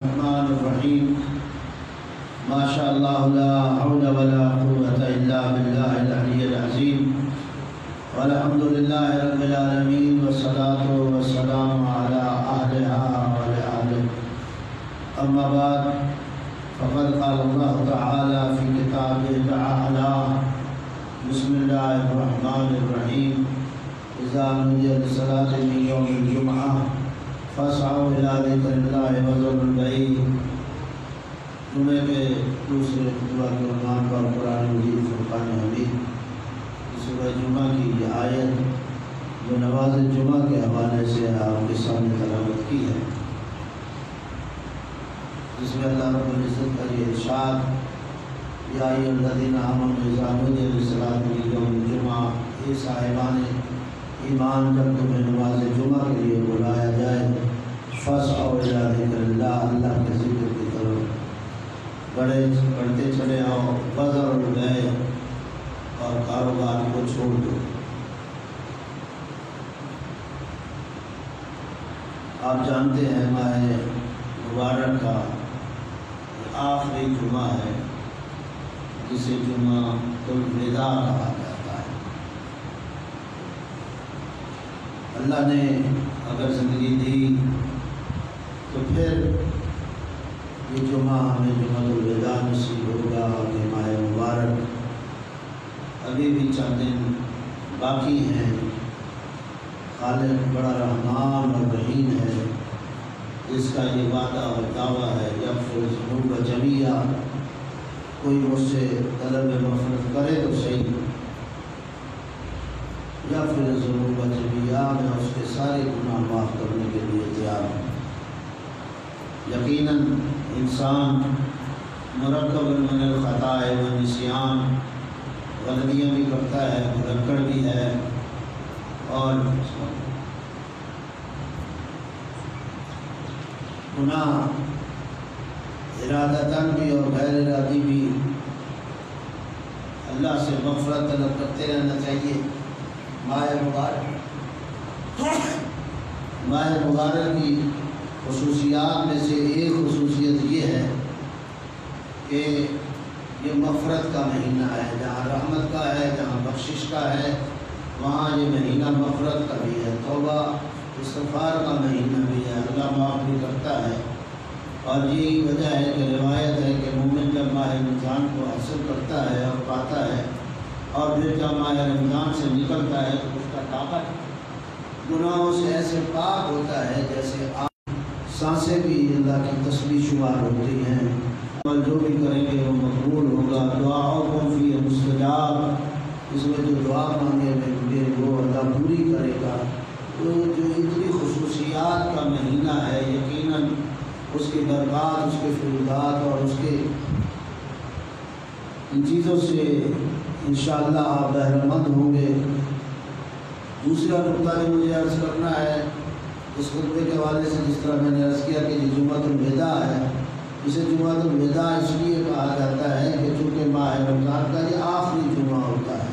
الرحمن الرحیم ما شاء اللہ لا حول ولا قوة الا باللہ العلی العظیم والحمد للہ رب العالمین والصلاة والسلام علی اہلها وآلہ اما بعد فقد قال اللہ تعالی فی کتابہ تعالی بسم اللہ الرحمن الرحیم اذا نودی للصلاة من یوم الجمعہ فاسعوا الی ذکر اللہ وذروا البیع۔ جمعے کے دوسرے خطبہ کے عنوان پر قرآن مجید فرقان حمید سورہ جمعہ کی یہ آیت جو نماز جمعہ کے حوالے سے آپ کے سامنے تلاوت کی ہے، جس میں اللہ رب العزت کا یہ ارشاد یا ایھا الذین آمنوا اذا نودی للصلاۃ من یوم الجمعہ، اے صاحبان ایمان جب تمہیں نماز جمعہ کے لیے بلایا جائے فاسعوا الی ذکر اللہ، اللہ کے ذکر کی طرف بڑھتے چلے آؤ، وذروا البیع، اور کاروبار کو چھوڑ دو۔ آپ جانتے ہیں ماہ مبارک کا آخری جمعہ ہے جسے جمعہ الوداع کہا جاتا ہے۔ اللہ نے اگر زندگی دی تو پھر یہ جمعہ ہمیں جمعہ الوداع نصیب ہوگا کہ ماہ مبارک ابھی بھی چند دن باقی ہیں۔ خالق بڑا رحمان اور رحیم ہے، جس کا یہ وعدہ اور دعویٰ ہے یغفر الذنوب جمیعا، کوئی مجھ سے طلب مغفرت کرے تو صحیح، یغفر الذنوب جمیعا، میں اس کے سارے گناہ معاف کرنے کے لیے تیار ہوں۔ یقیناً انسان مرکب من الخطاء والنسیان، غلطیاں بھی کرتا ہے، بھلکڑ بھی ہے، اور گناہ ارادتاً بھی اور غیر ارادی بھی۔ اللہ سے مغفرت طلب کرتے رہنا چاہیے۔ ماہ مبارک کی خصوصیات میں سے ایک خصوصیت یہ ہے کہ یہ مغفرت کا مہینہ ہے، جہاں رحمت کا ہے، جہاں بخشش کا ہے، وہاں یہ مہینہ مغفرت کا بھی ہے، توبہ استغفار کا مہینہ بھی ہے، اللہ معاف بھی کرتا ہے۔ اور یہی وجہ ہے کہ روایت ہے کہ مومن جب ماہ رمضان کو حاصل کرتا ہے اور پاتا ہے اور پھر جب ماہ رمضان سے نکلتا ہے تو اس کا طاقت گناہوں سے ایسے پاک ہوتا ہے جیسے سانسیں بھی اللہ کی تسبیح شمار ہوتی ہیں۔ اور جو بھی کریں گے وہ مقبول ہوگا۔ دعاؤکم فیہ مستجاب، اس میں جو دعا مانگے گے وہ اللہ پوری کرے گا۔ تو جو اتنی خصوصیات کا مہینہ ہے، یقیناً اس کی برکات، اس کے فیوضات اور اس کے ان چیزوں سے انشاءاللہ آپ بہرہ مند ہوں گے۔ دوسرا نقطہ جو مجھے عرض کرنا ہے اس خطبے کے حوالے سے، جس طرح میں نے عرض کیا کہ یہ جمعۃ الوداع ہے، اسے جمعۃ الوداع اس لیے کہا جاتا ہے کہ چونکہ ماہ رمضان کا یہ آخری جمعہ ہوتا ہے،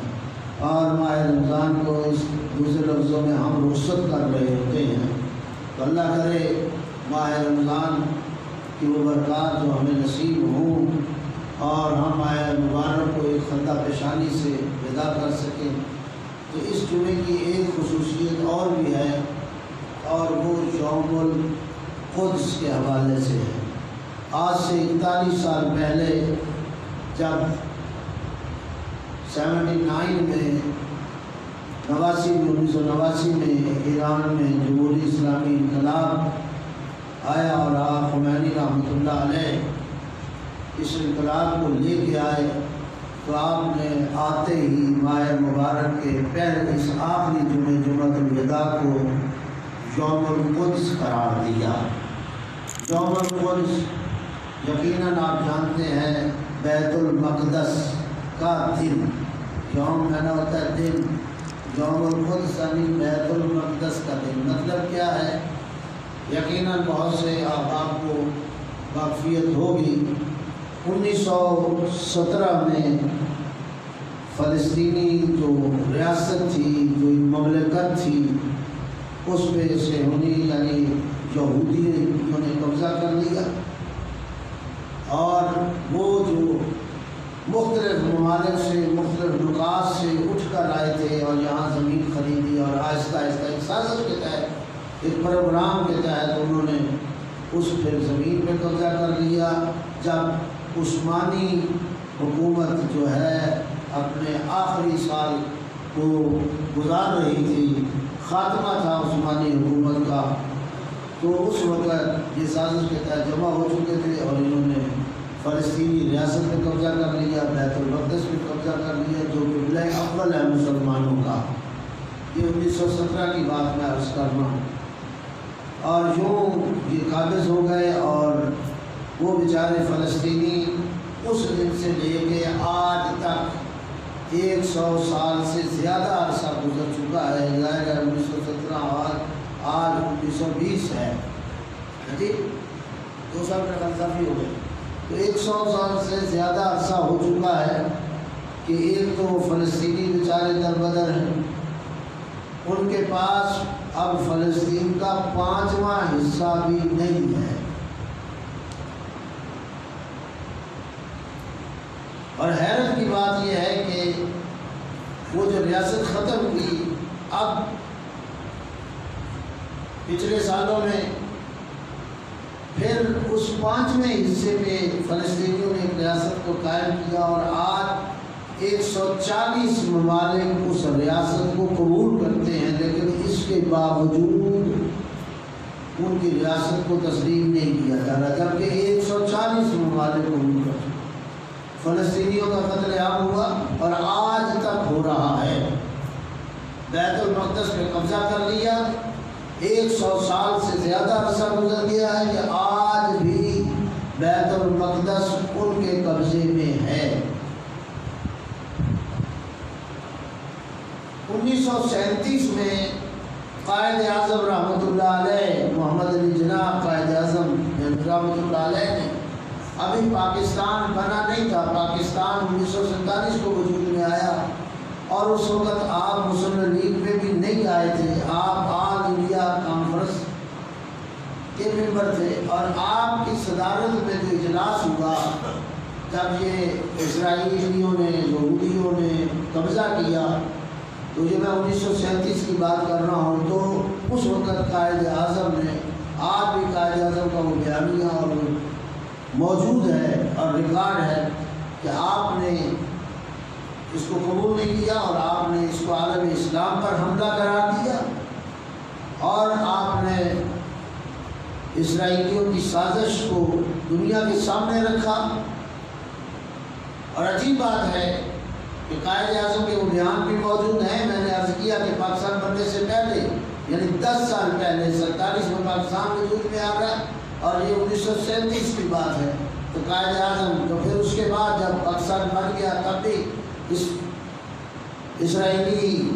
اور ماہ رمضان کو اس دوسرے لفظوں میں ہم رخصت کر رہے ہوتے ہیں۔ تو اللہ کرے ماہ رمضان کی وہ برکات جو ہمیں نصیب ہوں اور ہم ماہ مبارک کو ایک خندہ پیشانی سے ودا کر سکیں۔ تو اس جمعے کی ایک خصوصیت اور بھی ہے، اور وہ یوم القدس کے حوالے سے ہے۔ آج سے 41 سال پہلے جب 79 میں 1989 میں ایران میں جمہوری اسلامی انقلاب آیا اور آپ خمینی رحمۃ اللہ علیہ اس انقلاب کو لے کے آئے، تو آپ نے آتے ہی ماہ مبارک کے پہلے اس آخری جمعہ جمعۃ الوداع کو یوم القدس قرار دیا۔ یوم القدس یقیناً آپ جانتے ہیں بیت المقدس کا دن، یوم میں نہ ہوتا ہے دن، یوم القدس یعنی بیت المقدس کا دن۔ مطلب کیا ہے؟ یقیناً بہت سے آپ کو واقفیت ہوگی، 1917 میں فلسطینی جو ریاست تھی، جو مملکت تھی، اس پہ صہیونی یعنی یہودیوں نے قبضہ کر لیا ممالک سے مختلف نقاط سے اٹھ کر آئے تھے اور یہاں زمین خریدی، اور آہستہ آہستہ ایک سازش کے تحت، ایک پروگرام کے تحت انہوں نے اس پھر زمین پہ قبضہ کر لیا۔ جب عثمانی حکومت جو ہے اپنے آخری سال کو گزار رہی تھی، خاتمہ تھا عثمانی حکومت کا، تو اس وقت یہ سازش کے تحت جمع ہو چکے تھے اور انہوں نے فلسطینی ریاست پہ قبضہ کر لیا، بیت المقدس پہ قبضہ کر لیا، جو قبلہ اول ہے مسلمانوں کا۔ یہ 1917 کی بات میں عرض کر رہا ہوں۔ اور یوں یہ قابض ہو گئے، اور وہ بیچارے فلسطینی اس دن سے لے کے آج تک 100 سال سے زیادہ عرصہ گزر چکا ہے۔ ظاہر ہے 1917 اور آج 1920 ہے، ٹھیک 2 سال کا اضافی ہو گئے، تو 100 سال سے زیادہ عرصہ ہو چکا ہے کہ ایک تو فلسطینی بیچارے در بدر ہیں، ان کے پاس اب فلسطین کا 5واں حصہ بھی نہیں ہے۔ اور حیرت کی بات یہ ہے کہ وہ جو ریاست ختم ہوئی، اب پچھلے سالوں میں پھر اس 5ویں حصے پہ فلسطینیوں نے ایک ریاست کو قائم کیا، اور آج 140 ممالک اس ریاست کو قبول کرتے ہیں، لیکن اس کے باوجود ان کی ریاست کو تسلیم نہیں کیا جا رہا، جبکہ 140 ممالک قبول کرتے ہیں۔ فلسطینیوں کا قتل عام ہوا اور آج تک ہو رہا ہے۔ بیت المقدس پہ قبضہ کر لیا، 100 سال سے زیادہ عرصہ گزر گیا ہے کہ آج بھی بیت المقدس ان کے قبضے میں ہے۔ 1937 میں قائد اعظم رحمۃ اللہ علیہ، محمد علی جناح قائد اعظم رحمۃ اللہ علیہ نے، ابھی پاکستان بنا نہیں تھا، پاکستان 1947 کو وجود میں آیا، اور اس وقت آپ مسلم لیگ میں بھی نہیں آئے تھے، آپ آل انڈیا کانفرنس کے ممبر تھے، اور آپ کی صدارت میں جو اجلاس ہوا جب یہ اسرائیلیوں نے یہودیوں نے قبضہ کیا، تو یہ میں 1937 کی بات کر رہا ہوں، تو اس وقت قائد اعظم نے، آج بھی قائد اعظم کا وہ بیانیہ اور موجود ہے اور ریکارڈ ہے کہ آپ نے اس کو قبول نہیں کیا، اور آپ نے اس کو عالم اسلام پر حملہ قرار دیا، اور آپ نے اسرائیلیوں کی سازش کو دنیا کے سامنے رکھا۔ اور عجیب بات ہے کہ قائد اعظم کے وہ بیان بھی موجود ہیں۔ میں نے عرض کیا کہ پاکستان بننے سے پہلے، یعنی 10 سال پہلے 47 میں پاکستان وجود میں آ رہا ہے، اور یہ 1937 کی بات ہے۔ تو قائد اعظم تو پھر اس کے بعد جب پاکستان بن گیا، تب بھی اس اسرائیلی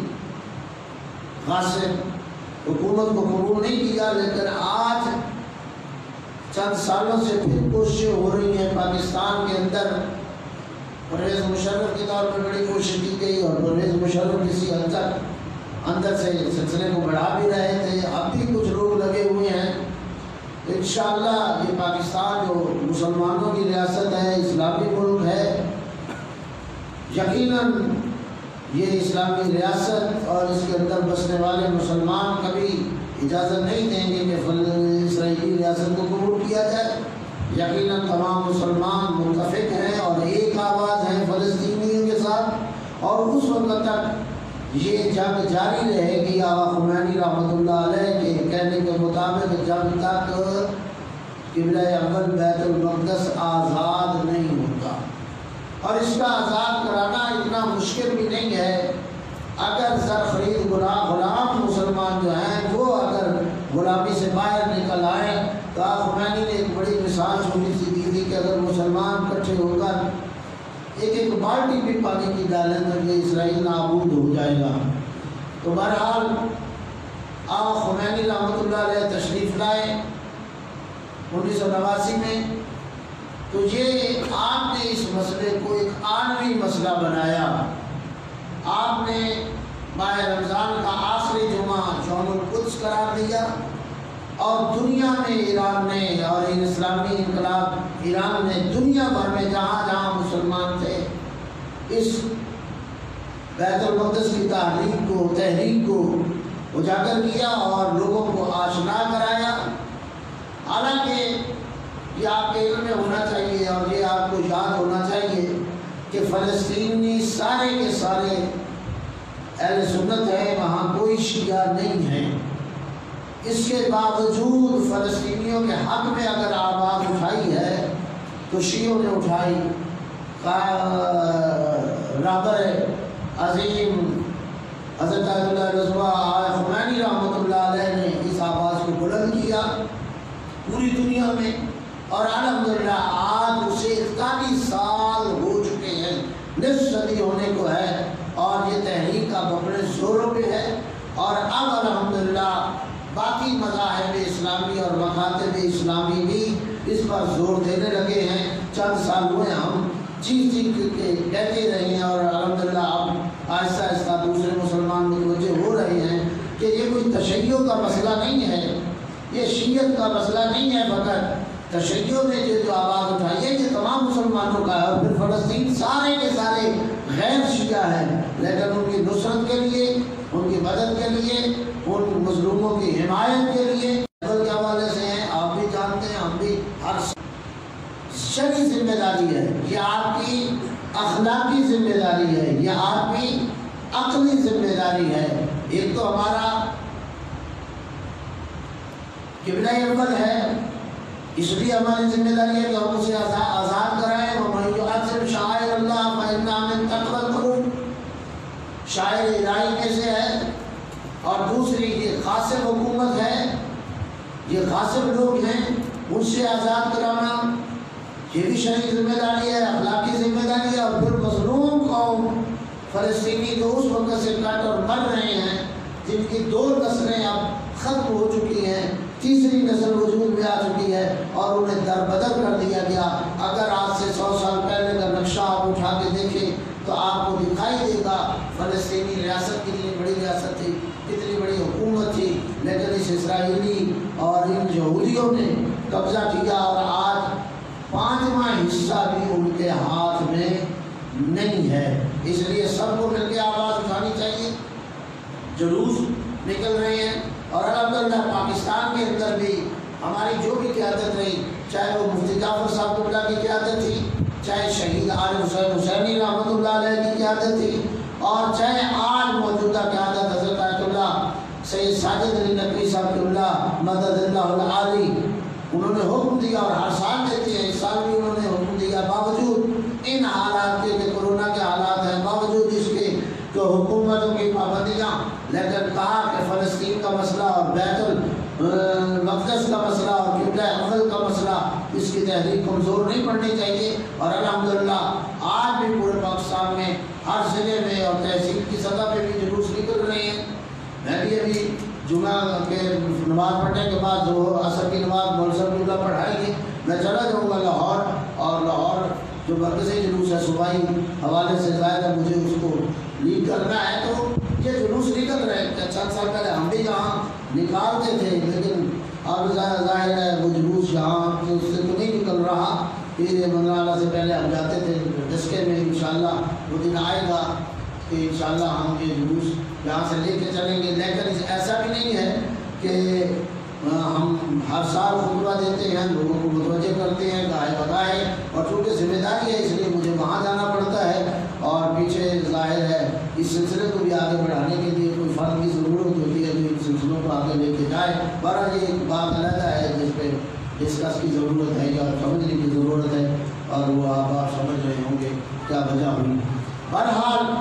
غاصب حکومت کو قبول نہیں کیا، لیکن آج چند سالوں سے پھر کوششیں ہو رہی ہیں پاکستان کے اندر۔ پرویز مشرف کے طور پر بڑی کوشش کی گئی، اور پرویز مشرف کسی حد تک اندر سے سلسلے کو بڑھا بھی رہے تھے، اب بھی کچھ لوگ لگے ہوئے ہیں۔ انشاءاللہ یہ پاکستان جو مسلمانوں کی ریاست ہے، اسلامی ملک ہے، یقیناً یہ اسلامی ریاست اور اس کے اندر بسنے والے مسلمان کبھی اجازت نہیں دیں گے کہ اسرائیلی ریاست کو قبول کیا جائے۔ یقیناً تمام مسلمان متفق ہیں اور ایک آواز ہے فلسطینیوں کے ساتھ، اور اس وقت تک یہ جنگ جاری رہے گی۔ آقا خمینی رحمۃ اللہ علیہ کے کہنے کے مطابق جب تک قبلہ اول بیت المقدس آزاد نہیں ہوتا، اور اس کا آزاد کرانا اتنا مشکل بھی نہیں ہے۔ اگر زر خرید غلام مسلمان جو ہیں وہ اگر غلامی سے باہر نکل آئیں، تو آقا خمینی نے ایک بڑی مثال چھوٹی سی دی تھی کہ اگر مسلمان اکٹھے ہو کر ایک بالٹی بھی پانی کی ڈالیں تو یہ اسرائیل نابود ہو جائے گا۔ تو بہرحال آقا خمینی رحمۃ اللہ علیہ تشریف لائے 1989 میں، تو یہ آپ نے اس مسئلے کو ایک عالمی مسئلہ بنایا۔ آپ نے ماہ رمضان کا آخری جمعہ یوم القدس قرار دیا، اور دنیا میں ایران نے اور اسلامی انقلاب ایران نے دنیا بھر میں جہاں جہاں مسلمان تھے اس بیت المقدس کی تحریک کو اجاگر کیا اور لوگوں کو آشنا کرایا۔ حالانکہ یہ آپ کے علم میں ہونا چاہیے اور یہ آپ کو یاد ہونا چاہیے کہ فلسطینی سارے کے سارے اہل سنت ہے، وہاں کوئی شیعہ نہیں ہے۔ اس کے باوجود فلسطینیوں کے حق میں اگر آواز اٹھائی ہے تو شیعوں نے اٹھائی۔ رہبر عظیم حضرت آیت اللہ رضویٰ خمینی رحمۃ اللہ علیہ نے اس آواز کو بلند کیا پوری دنیا میں، اور الحمدللہ آج اسے 41 سال ہو چکے ہیں، نصف صدی ہونے کو ہے، اور یہ تحریک اب اپنے زوروں پہ ہے۔ اور اب الحمدللہ باقی مذاہب اسلامی اور مکاتب اسلامی بھی اس پر زور دینے لگے ہیں۔ چند سال ہوئے ہم چیز کہتے رہے ہیں، اور الحمدللہ اب آہستہ آہستہ دوسرے مسلمان متوجہ ہو رہے ہیں کہ یہ کوئی تشیع کا مسئلہ نہیں ہے، یہ شیعت کا مسئلہ نہیں ہے، فقط تشیع نے جو آواز اٹھائی ہے یہ تمام مسلمانوں کا ہے۔ اور پھر فلسطین سارے کے سارے غیر شیعہ ہیں، لیکن ان کی نصرت کے لیے، ان کی مدد کے لیے، ان مظلوموں کی حمایت کے لیے کے حوالے سے ہیں۔ آپ بھی جانتے ہیں، ہم بھی، ہر شرعی ذمہ داری ہے، یہ آپ کی اخلاقی ذمہ داری ہے، یہ آپ کی عقلی ذمہ داری ہے۔ ایک تو ہمارا قبلہ اول ہے، اس لیے ہماری ذمہ داری ہے کہ ہم اسے آزاد کرائیں۔ وَمَن يُعَظِّمْ شَعَائِرَ اللَّهِ فَإِنَّهَا مِن تَقْوَى الْقُلُوبِ، شاعر الہی میں سے ہے۔ اور دوسری یہ غاصب حکومت ہے، یہ غاصب لوگ ہیں، ان سے آزاد کرانا یہ بھی شرعی ذمہ داری ہے، اخلاقی ذمہ داری ہے۔ اور پھر مظلوم قوم فلسطینی جو اس وقت سے کٹ اور مر رہے ہیں، جن کی 2 نسلیں اب ختم ہو چکی ہیں، تیسری نسل وجود میں آ چکی ہے، اور انہیں دربدر کر دیا گیا۔ اگر آج سے 100 سال پہلے کا نقشہ آپ اٹھا کے دیکھیں تو آپ کو دکھائی دے گا فلسطینی ریاست کتنی بڑی ریاست تھی، کتنی بڑی حکومت تھی، لیکن اس اسرائیلی اور ان یہودیوں نے قبضہ کیا، اور آج 5واں حصہ بھی ان کے ہاتھ میں نہیں ہے۔ اس لیے سب کو مل کے آواز اٹھانی چاہیے۔ جلوس نکل رہے ہیں، اور الحمدللہ پاکستان کے اندر بھی ہماری جو بھی قیادت رہی، چاہے وہ مفتی جعفر صاحب اللہ کی قیادت تھی، چاہے شہید عالم حسین حسینی رحمۃ اللہ علیہ کی قیادت تھی، اور چاہے آج موجودہ قیادت حضرت آیت اللہ سید ساجد علی نقوی صاحب اللہ مدد اللہ العالی، انہوں نے حکم دیا اور ہر سال دیتے ہیں، اس سال بھی انہوں نے حکم دیا، باوجود ان حالات کے کہ کورونا کے حالات ہیں، باوجود اس کے کہ حکومتوں کی پابندیاں، لیکن کہا کہ فلسطین کا مسئلہ اور بیت المقدس کا مسئلہ اور قبلہ اول کا مسئلہ، اس کی تحریک کمزور نہیں پڑنی چاہیے۔ اور الحمدللہ آج بھی پورے پاکستان میں ہر ضلع میں اور تحصیل کی سطح پہ بھی جلوس نکل رہے ہیں۔ میں بھی ابھی جمعہ کے نماز پڑھنے کے بعد جو عصر کی نماز مولوی صاحب اللہ پڑھائیں گے، میں چلا جاؤں گا لاہور، اور لاہور جو مرکزی جلوس ہے صوبائی حوالے سے ظاہر ہے مجھے اس کو لیڈ کرنا ہے، تو یہ جلوس نکل رہے ہیں۔ چند سال پہلے ہم بھی یہاں نکالتے تھے، لیکن اب ظاہر ہے وہ جلوس یہاں اس سے تو نہیں نکل رہا۔ پھر منگلہ سے پہلے ہم جاتے تھے ڈسکے میں، انشاءاللہ وہ دن آئے گا کہ انشاءاللہ ہم یہ جلوس یہاں سے لے کے چلیں گے۔ لیکن ایسا بھی نہیں ہے کہ ہم ہر سال خطبہ دیتے ہیں، لوگوں کو متوجہ کرتے ہیں گاہے بگاہے، اور چونکہ ذمہ داری ہے اس لیے مجھے وہاں جانا پڑتا ہے، اور پیچھے ظاہر ہے اس سلسلے کو بھی آگے بڑھانے کے لیے کوئی فرد کی ضرورت ہوتی ہے جو ان سلسلوں کو آگے لے کے جائے۔ بہرحال یہ ایک بات علیحدہ ہے جس پہ ڈسکس کی ضرورت ہے یا سمجھنے کی ضرورت ہے، اور وہ آپ سمجھ رہے ہوں گے کیا وجہ ہوئی۔ بہرحال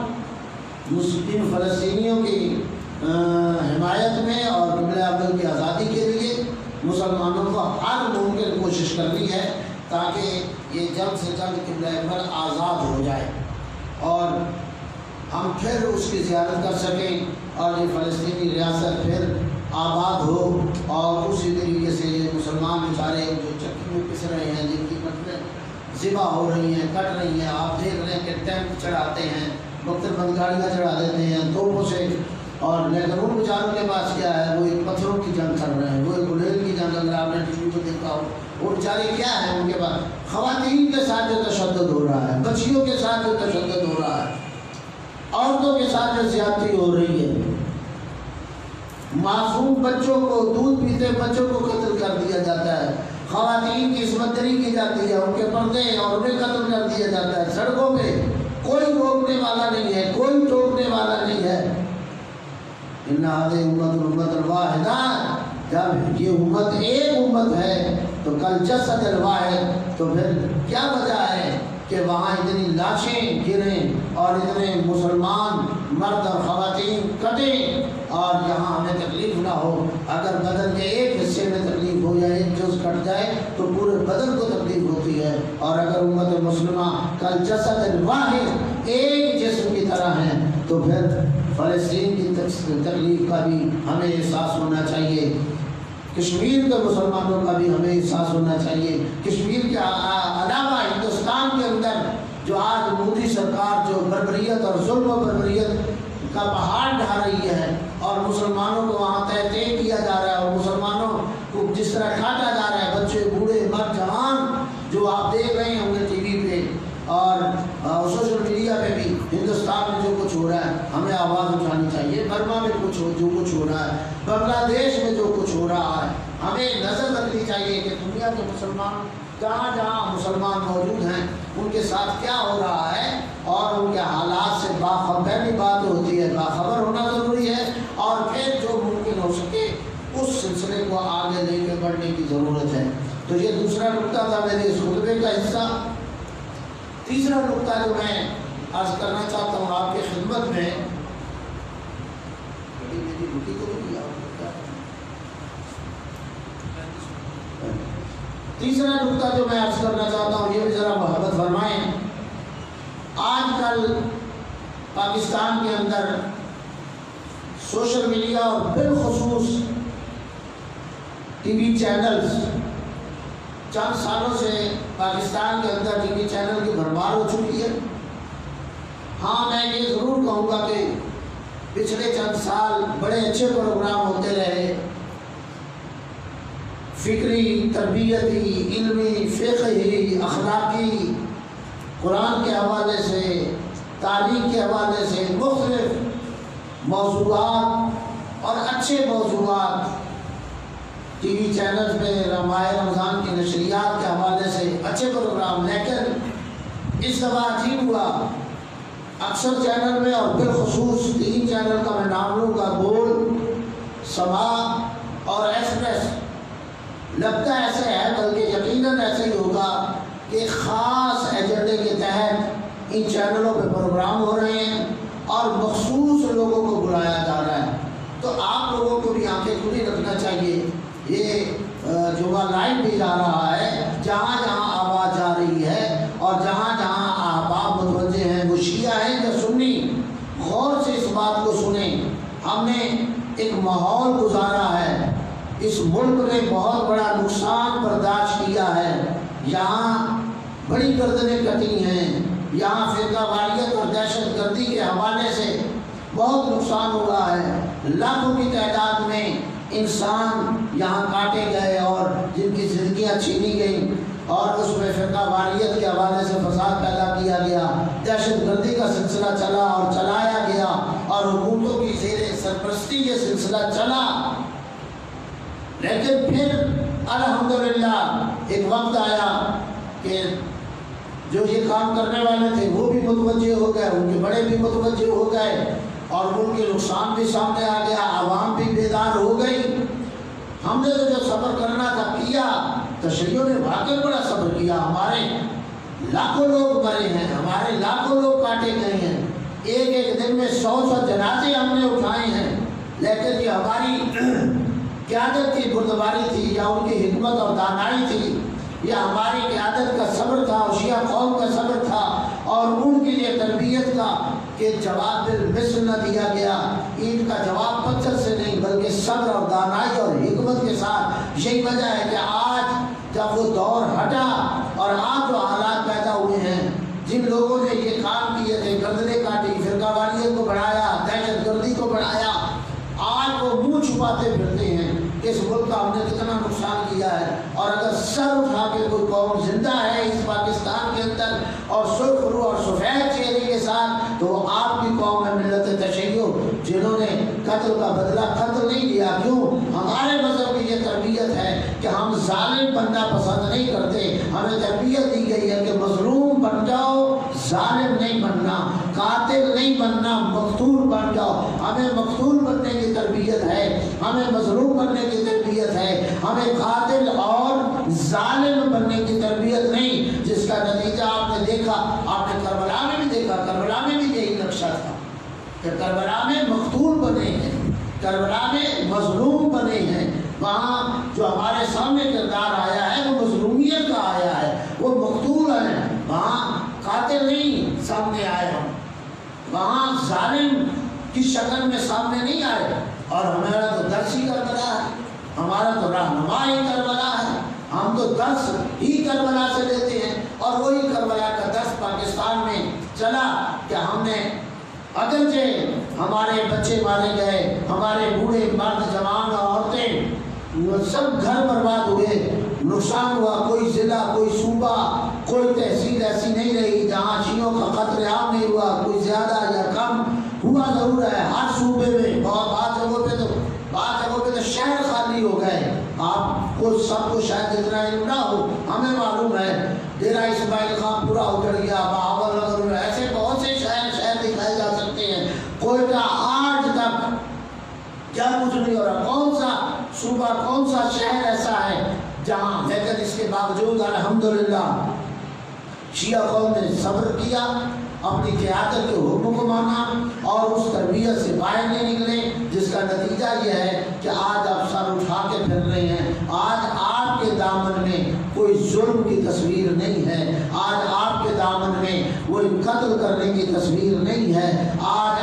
مسلم فلسطینیوں کی حمایت میں اور قبلہ اول کی آزادی کے لیے مسلمانوں کو ہر ممکن کوشش کرنی ہے تاکہ یہ جلد سے جلد قبلہ اول آزاد ہو جائے، اور ہم پھر اس کی زیارت کر سکیں، اور یہ فلسطینی ریاست پھر آباد ہو، اور اسی طریقے سے یہ مسلمان بیچارے جو چکی میں پس رہے ہیں، جن کی قتلیں ذبح ہو رہی ہیں، کٹ رہی ہیں، آپ دیکھ رہے ہیں کہ ٹینک چڑھاتے ہیں، مختلف بند گاڑیاں چڑھا دیتے ہیں توپوں سے، اور لیکن ان بیچاروں کے پاس کیا ہے، وہ ایک پتھروں کی جنگ کر رہے ہیں، وہ ایک گلیل کی جنگ، اگر آپ نے ٹی وی کو دیکھا ہو وہ بیچاری کیا ہے ان کے پاس؟ خواتین کے ساتھ جو تشدد ہو رہا ہے، بچیوں کے ساتھ جو تشدد ہو رہا ہے، عورتوں کے ساتھ جو زیادتی ہو رہی ہے، معصوم بچوں کو، دودھ پیتے بچوں کو قتل کر دیا جاتا ہے، خواتین کی عصمت دری کی جاتی ہے، ان کے پردے اور انہیں قتل کر دیا جاتا ہے، سڑکوں پہ کوئی روکنے والا نہیں ہے، کوئی ٹوکنے والا نہیں ہے۔ ان هذه امت واحدہ، جب یہ امت ایک امت ہے تو کل جسد الواحد، تو پھر کیا وجہ ہے کہ وہاں اتنی لاشیں گریں اور اتنے مسلمان مرد اور خواتین کٹیں اور یہاں ہمیں تکلیف نہ ہو؟ اگر بدن کے ایک حصے میں تکلیف ہو جائے، ایک جز کٹ جائے تو پورے بدن کو تکلیف ہوتی ہے، اور اگر امت مسلمہ کل جسد الواحد ایک جسم کی طرح ہے تو پھر فلسطین کی تکلیف کا بھی ہمیں احساس ہونا چاہیے، کشمیر کے مسلمانوں کا بھی ہمیں احساس ہونا چاہیے، کشمیر کے علاوہ ہندوستان کے اندر جو آج مودی سرکار جو بربریت اور ظلم و بربریت کا پہاڑ ڈھا رہی ہے اور مسلمانوں کو وہاں تہتے کیا جا رہا ہے اور مسلمانوں کو جس طرح کاٹا جا رہا ہے، بچے بوڑھے مرد جوان، جو آپ دیکھ رہے ہوں گے ٹی وی پہ اور سوشل میڈیا پہ بھی، ہندوستان میں جو کچھ ہو رہا ہے ہمیں آواز اٹھانی چاہیے۔ برما میں جو کچھ ہو رہا ہے، بنگلہ دیش میں جو کچھ ہو رہا ہے، ہمیں نظر رکھنی چاہیے کہ دنیا کے مسلمان جہاں جہاں مسلمان موجود ہیں ان کے ساتھ کیا ہو رہا ہے، اور ان کے حالات سے باخبر، پہلی بات ہوتی ہے باخبر ہونا ضروری ہے، اور پھر جو ممکن ہو سکے اس سلسلے کو آگے لے کے بڑھنے کی ضرورت ہے۔ تو یہ دوسرا نقطہ تھا میرے اس خطبے کا حصہ۔ تیسرا نقطہ جو میں عرض کرنا چاہتا ہوں آپ کی خدمت میں، تیسرا نقطہ جو میں عرض کرنا چاہتا ہوں، یہ بھی ذرا محبت فرمائیں۔ آج کل پاکستان کے اندر سوشل میڈیا اور بالخصوص ٹی وی چینلز، چند سالوں سے پاکستان کے اندر ٹی وی چینل کی بھرمار ہو چکی ہے۔ ہاں میں یہ ضرور کہوں گا کہ پچھلے چند سال بڑے اچھے پروگرام ہوتے رہے، فکری، تربیتی، علمی، فقہی، اخلاقی، قرآن کے حوالے سے، تعلیم کے حوالے سے مختلف موضوعات اور اچھے موضوعات ٹی وی چینلز پہ ماہ رمضان کی نشریات کے حوالے سے اچھے پروگرام، لیکن اس دفعہ عجیب ہوا، اکثر چینل میں اور بالخصوص 3 چینل کا میں نام لوں گا، گول، سما اور ایکسپریس، لگتا ایسے ہے بلکہ یقیناً ایسے ہی ہوگا کہ خاص ایجنڈے کے تحت ان چینلوں پہ پروگرام ہو رہے ہیں اور مخصوص لوگوں کو بلایا جا رہا ہے۔ تو آپ لوگوں کو بھی آنکھیں کھلی رکھنا چاہیے، یہ جمعہ لائیو بھی جا رہا ہے، جہاں جہاں آواز جا رہی ہے اور جہاں جہاں احباب متوجہ ہیں، وہ شیعہ ہیں یا سنی، غور سے اس بات کو سنیں۔ ہم نے ایک ماحول گزارا ہے، اس ملک نے بہت بڑا نقصان برداشت کیا ہے، یہاں بڑی گردنیں کٹی ہیں، یہاں فرقہ واریت اور دہشت گردی کے حوالے سے بہت نقصان ہوا ہے، لاکھوں کی تعداد میں انسان یہاں کاٹے گئے اور جن کی زندگیاں چھینی گئیں، اور اس میں فرقہ واریت کے حوالے سے فساد پیدا کیا گیا، دہشت گردی کا سلسلہ چلا اور چلایا گیا، اور حکومتوں کی زیر سرپرستی یہ سلسلہ چلا۔ لیکن پھر الحمدللہ ایک وقت آیا کہ جو یہ کام کرنے والے تھے وہ بھی متوجہ ہو گئے، ان کے بڑے بھی متوجہ ہو گئے، اور ملک کے نقصان بھی سامنے آ گیا، عوام بھی بیدار ہو گئی۔ ہم نے تو جو صبر کرنا تھا کیا، تشیعوں نے واقعی بڑا صبر کیا، ہمارے لاکھوں لوگ مرے ہیں، ہمارے لاکھوں لوگ کاٹے گئے ہیں، ایک ایک دن میں 100 جنازے ہم نے اٹھائے ہیں، لیکن یہ ہماری قیادت کی بردباری تھی یا ان کی حکمت اور دانائی تھی، یا ہماری قیادت کا صبر تھا اور شیعہ قوم کا صبر تھا، اور ان کے لیے تربیت کا کہ جواب بالمثل نہ دیا گیا، عید کا جواب پتھر سے نہیں بلکہ صبر اور دانائی اور حکمت کے ساتھ۔ یہی وجہ ہے کہ آج جب وہ دور ہٹا اور آج جو حالات پیدا ہوئے ہیں، جن لوگوں نے یہ کام کیے تھے، گردنیں کاٹی، فرقہ واریت کو بڑھایا، دہشت گردی کو بڑھایا، آج وہ منہ چھپاتے پھرتے ہیں کہ اس ملک کا ہم نے کتنا نقصان کیا ہے، اور اگر سر اٹھا اور سرخ رو اور سفید چہرے کے ساتھ، تو وہ آپ کی قوم ہے ملت تشیع، جنہوں نے قتل کا بدلہ قتل نہیں لیا۔ کیوں؟ ہمارے مذہب کی یہ تربیت ہے کہ ہم ظالم بننا پسند نہیں کرتے، ہمیں تربیت دی گئی ہے کہ مظلوم بن جاؤ، ظالم نہیں بننا، قاتل نہیں بننا، مقتول بن جاؤ۔ ہمیں مقتول بننے کی تربیت ہے، ہمیں مظلوم بننے کی تربیت ہے، ہمیں قاتل اور ظالم بننے کی تربیت نہیں، جس کا نتیجہ آپ نے دیکھا، آپ نے کربلا میں بھی دیکھا، کربلا میں بھی یہی نقشہ تھا کہ کربلا میں مقتول بنے ہیں، کربلا میں مظلوم بنے ہیں۔ وہاں جو ہمارے سامنے کردار آیا ہے وہ مظلومیت کا آیا ہے، وہ مقتول ہے، وہاں قاتل نہیں سامنے آئے، ہم وہاں ظالم کی شکل میں سامنے نہیں آئے۔ اور ہمارا تو درس ہی کربلا ہے، ہمارا تو رہنما ہی کربلا ہے، ہم تو درس ہی کربلا سے لیتے ہیں۔ اور وہی کربلا کا درس پاکستان میں چلا کہ ہم نے اگرچہ ہمارے بچے مارے گئے، ہمارے بوڑھے مرد جوان عورتیں سب گھر برباد ہوئے، نقصان ہوا، کوئی ضلع کوئی صوبہ کوئی تحصیل ایسی نہیں رہی جہاں شیعوں کا قتل عام نہیں ہوا، کوئی زیادہ یا کم ہوا ضرور ہے ہر صوبے میں، بعض جگہوں پہ تو شہر خالی ہو گئے۔ آپ کو سب کو شاید اتنا علم نہ ہو، ہمیں معلوم ہے ڈیرہ اسماعیل خان پورا اجڑ گیا، بہاول نگر، ایسے بہت سے شہر دکھائے جا سکتے ہیں۔ کوئٹہ آج تک کیا کچھ نہیں ہو رہا، کون سا صوبہ کون سا شہر ایسا ہے جہاں، لیکن اس کے باوجود الحمدللہ شیعہ قوم نے صبر کیا، اپنی قیادت کے حکم کو مانا اور اس تربیت سے باہر نہیں نکلے، جس کا نتیجہ یہ ہے کہ آج آپ سر اٹھا کے پھر رہے ہیں۔ آج آپ کے دامن میں کوئی ظلم کی تصویر نہیں ہے، آج آپ کے دامن میں کوئی قتل کرنے کی تصویر نہیں ہے۔ آج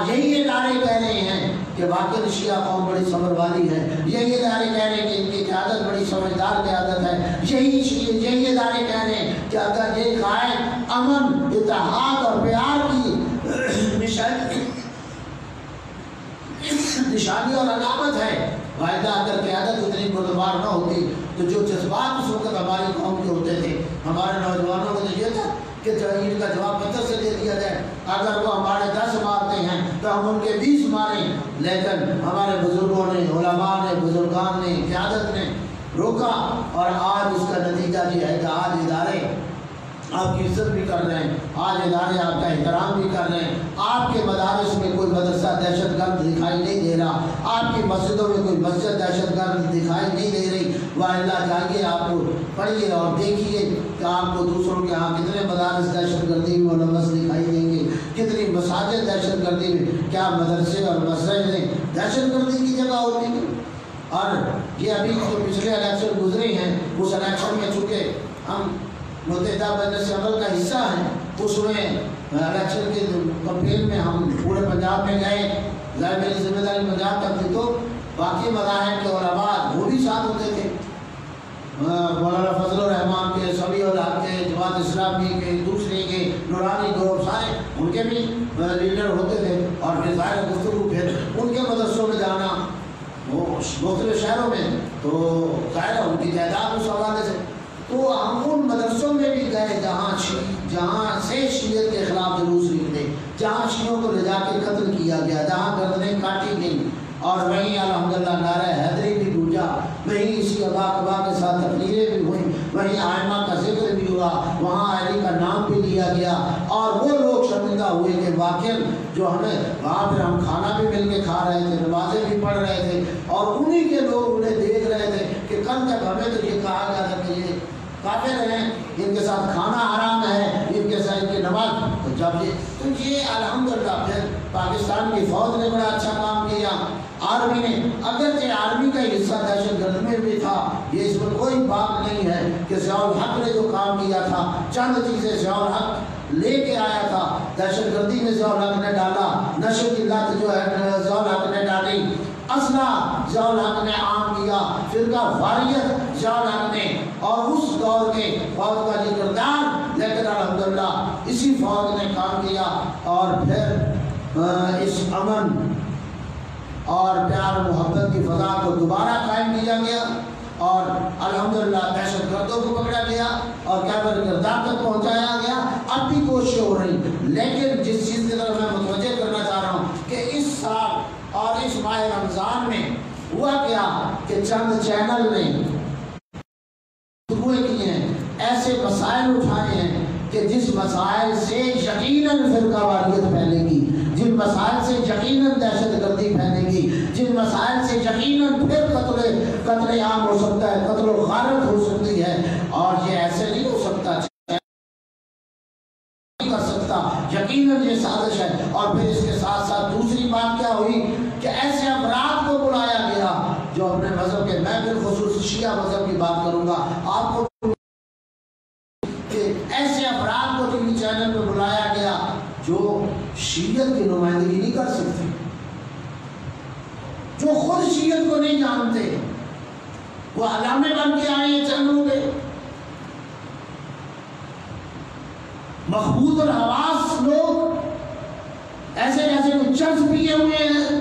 یہی ادارے کہہ رہے ہیں کہ واقعی شیعہ قوم بڑی صبر والی ہے، یہی ادارے کہہ رہے ہیں کہ ان کی قیادت بڑی سمجھدار قیادت ہے، یہی ادارے کہہ رہے ہیں کہ اگر یہ قائد امن، اتحاد اور پیار کی نشانی اور علامت ہے، واحدہ اگر قیادت اتنی بردبار نہ ہوتی تو جو جذبات اس وقت ہماری قوم کے ہوتے تھے، ہمارے نوجوانوں کو تو یہ تھا کہ ان کا جواب پتھر سے دے دیا جائے، اگر وہ ہمارے 10 مارتے ہیں تو ہم ان کے 20 ماریں، لیکن ہمارے بزرگوں نے، علماء نے، بزرگان نے، قیادت نے روکا، اور آج اس کا نتیجہ یہ ہے کہ آج ادارے آپ کی عزت بھی کر رہے ہیں، آج ادارے آپ کا احترام بھی کر رہے ہیں، آپ کے مدارس میں کوئی مدرسہ دہشت گرد دکھائی نہیں دے رہا، آپ کی مسجدوں میں کوئی مسجد دہشت گرد دکھائی نہیں دے رہی۔ اللہ جائیے، آپ کو پڑھیے اور دیکھیے کہ آپ کو دوسروں کے یہاں کتنے مدارس دہشت گردی میں ملوث دکھائی دیں گے، کتنی مساجد دہشت گردی میں، کیا مدرسے اور مسجدیں دہشت گردی کی جگہ ہوتی ہیں۔ اور یہ ابھی جو پچھلے الیکشن گزرے ہیں، اس الیکشن میں چونکہ ہم متحدہ مجلس عمل کا حصہ ہیں، اس میں الیکشن کے کمپین میں ہم پورے پنجاب میں گئے، ظاہر میری ذمہ داری پنجاب تک تھی، تو باقی مذاہب کے علماء وہ بھی ساتھ ہوتے تھے، مولانا فضل الرحمان کے، سبی الحق کے، جماعت اسلامی کے، دوسرے کے، نورانی گروپ، سارے ان کے بھی لیڈر ہوتے تھے، اور پھر ظاہر گفتگو پھر ان کے مدرسوں میں جانا، وہ مختلف شہروں میں، تو ظاہر ان کی تعداد اس حوالے سے، تو ہم ان مدرسوں میں بھی گئے جہاں سے شیعت کے خلاف جلوس نکلے، جہاں شیعوں کو لے جا کے قتل کیا گیا، جہاں گردنیں کاٹی گئیں، اور وہیں الحمدللہ نعرہ حیدری بھی گونجا، وہیں اسی ابا کبا کے ساتھ تقریریں بھی ہوئیں، وہیں آئمہ کا ذکر بھی ہوا، وہاں علی کا نام بھی لیا گیا، اور وہ لوگ شرمندہ ہوئے کہ واقعی جو ہمیں وہاں پھر ہم کھانا بھی مل کے کھا رہے تھے، نمازیں بھی پڑھ رہے تھے، اور انہی کے لوگ انہیں دیکھ رہے تھے کہ کل تک ہمیں تو یہ کہا گیا تھا کہ یہ کافر ہیں، ان کے ساتھ کھانا حرام ہے، ان کے ساتھ ان کی نماز، تو یہ الحمدللہ پھر پاکستان کی فوج نے بڑا اچھا کام کیا، آرمی نے، اگرچہ آرمی کا حصہ دہشت گرد میں بھی تھا، یہ اس پر کوئی بات نہیں ہے کہ ضیاء الحق نے جو کام کیا تھا، چند چیزیں ضیاء الحق لے کے آیا تھا، دہشت گردی میں ضیاء الحق نے ڈالا، نشر کی لت جو ہے ضیاء الحق نے ڈالی، اسلحہ ضیاء الحق نے عام کیا، فرقہ واریت ضیاء الحق نے، اور اس دور کے فوج کا یہ کردار، لیکن الحمدللہ اسی فوج نے کام کیا، اور پھر اس امن اور پیار محبت کی فضا کو دوبارہ قائم کیا گیا، اور الحمدللہ دہشت گردوں کو پکڑا گیا، اور کیبر کردار تک پہنچا لیکن جس چیز کی طرف میں متوجہ کرنا چاہ رہا ہوں کہ اس سال اور اس ماہ رمضان میں ہوا کیا کہ چند چینل نے گفتگویں کی ہیں، ایسے مسائل اٹھائے ہیں کہ جس مسائل سے یقیناً فرقہ واریت پھیلے گی، جن مسائل سے یقیناً دہشت گردی پھیلے گی، جن مسائل سے یقیناً پھر قتل عام ہو سکتا ہے، قتل و غارت ہو سکتی ہے، اور یہ ایسے نہیں ہو سکتا، کر سکتا، یقیناً یہ سازش ہے۔ اور پھر اس کے ساتھ ساتھ دوسری بات کیا ہوئی کہ ایسے افراد کو بلایا گیا جو اپنے مذہب کے، میں بالخصوص شیعہ مذہب کی بات کروں گا آپ کو، کہ ایسے افراد کو ٹی وی چینل پہ بلایا گیا جو شیعت کی نمائندگی نہیں کر سکتے، جو خود شیعت کو نہیں جانتے، وہ علامے بن کے آئے ہیں چینلوں پہ، مخبوط الحواس لوگ ایسے جیسے کوئی چرس پیے ہوئے ہیں،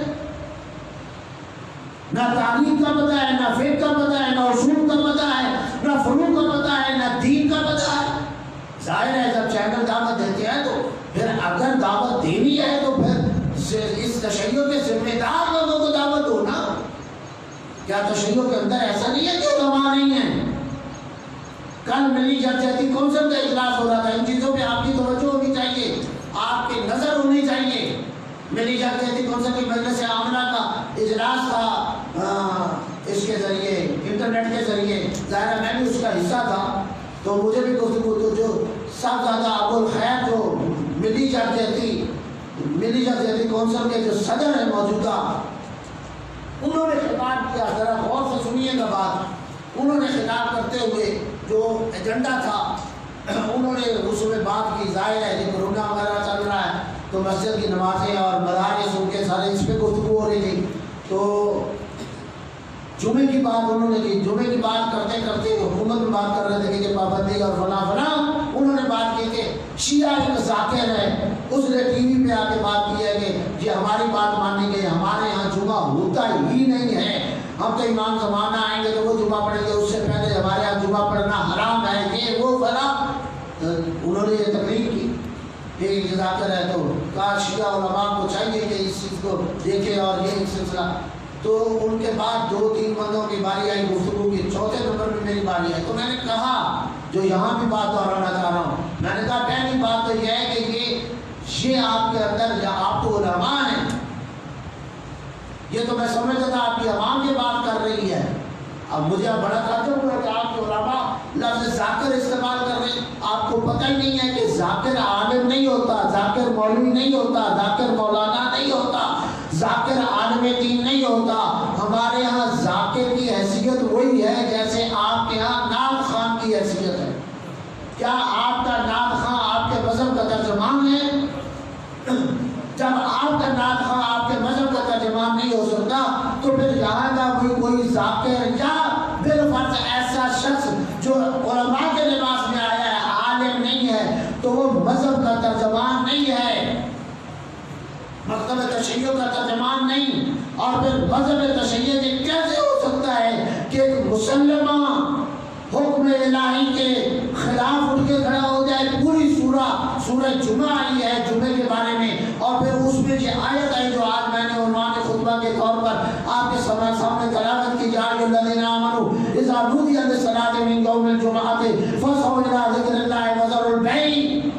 نہ تاریخ کا پتہ ہے، نہ فقہ کا پتہ ہے، نہ اصول کا پتہ ہے، نہ فروع کا پتہ ہے، نہ دین کا پتہ ہے۔ ظاہر ہے جب چینل دعوت دیتے ہیں تو پھر اگر دعوت دینی ہے تو پھر اس تشیع کے ذمہ دار لوگوں کو دعوت دو نا۔ کیا تشیع کے اندر ایسا نہیں ہے کہ علماء نہیں ہیں؟ کل ملی جرجیتی کونسل کا اجلاس ہو رہا تھا، ان چیزوں پہ آپ کی توجہ ہونی چاہیے، آپ کی نظر ہونی چاہیے۔ ملی جرجیتی کونسل کی مجلس عاملہ کا اجلاس تھا اس کے ذریعے، انٹرنیٹ کے ذریعے، ظاہر میں بھی اس کا حصہ تھا، تو مجھے بھی گفتگو تو جو صاحبزادہ ابو الخیر جو ملی جرجیتی کونسل کے جو صدر ہیں موجودہ، انہوں نے خطاب کیا، ذرا غور سے سنیے گا بات۔ انہوں نے خطاب کرتے ہوئے جو ایجنڈا تھا انہوں نے اس میں بات کی، ظاہر ہے کہ کورونا وغیرہ چل رہا ہے تو مسجد کی نمازیں اور مدارس ان کے سارے اس پہ گفتگو ہو رہی تھی، تو جمعے کی بات انہوں نے کی۔ جمعے کی بات کرتے کرتے حکومت میں بات کر رہے تھے کہ پابندی اور فلاں فلاں، انہوں نے بات کی کہ شیعہ ایک ذاکر ہے، اس نے ٹی وی پہ آ کے بات کی ہے کہ یہ ہماری بات مانیں گے، ہمارے یہاں جمعہ ہوتا ہی نہیں ہے، ہم تو امام زمانہ آئیں گے تو وہ جمعہ پڑھیں گے، اس سے پہلے ہمارے یہاں جمعہ پڑھنا حرام ہے، یہ وہ فلاں۔ انہوں نے یہ تقریر کی کہ یہ ذاکر ہے، تو کہا شیعہ علماء کو چاہیے کہ اس چیز کو دیکھیں، اور یہ ایک سلسلہ۔ تو ان کے بعد 2-3 بندوں کی باری آئی گفتگو کی، چوتھے نمبر میں میری باری آئی، تو میں نے کہا جو یہاں بھی بات دہرانا چاہ رہا ہوں، میں نے کہا پہلی بات تو یہ ہے کہ یہ آپ کے اندر، یا آپ تو علماء ہیں، یہ تو میں سمجھتا تھا آپ کی عوام یہ بات کر رہی ہے، اب مجھے بڑا تعجب ہوا کہ آپ کے علماء لفظ ذاکر استعمال کر رہے ہیں۔ آپ کو پتہ ہی نہیں ہے کہ ذاکر عالم نہیں ہوتا، ذاکر مولوی نہیں ہوتا، ذاکر مولانا نہیں ہوتا، ذاکر عالم دین نہیں ہوتا۔ ہمارے ہاں ذاکر کی حیثیت وہی ہے جیسے آپ کے ہاں نعت خان کی حیثیت ہے۔ کیا آپ کا نعت خان آپ کے مذہب کا ترجمان ہے؟ جب آپ کا نعت خان آپ کے مذہب کا ترجمان نہیں ہو سکتا تو پھر یہاں کا کوئی ذاکر یا بالفرض ایسا شخص جو علماء کے لباس میں آیا ہے، عالم نہیں ہے، تو وہ مذہب کا ترجمان نہیں ہے، مکتب تشیع کا ترجمان نہیں۔ اور پھر مذہب تشیع یہ کیسے ہو سکتا ہے کہ ایک مسلمہ حکم الہی کے خلاف اٹھ کے کھڑا ہو جائے؟ پوری سورہ جمعہ آئی ہے جمعے کے بارے میں، اور پھر اس میں یہ آیت ہے جو آج میں نے عنوان خطبہ کے طور پر آپ کے سامنے تلاوت کی، یا ایھا الذین آمنوا اذا نودی للصلاۃ من یوم الجمعۃ فاسعوا الی ذکر اللہ وذروا البیع۔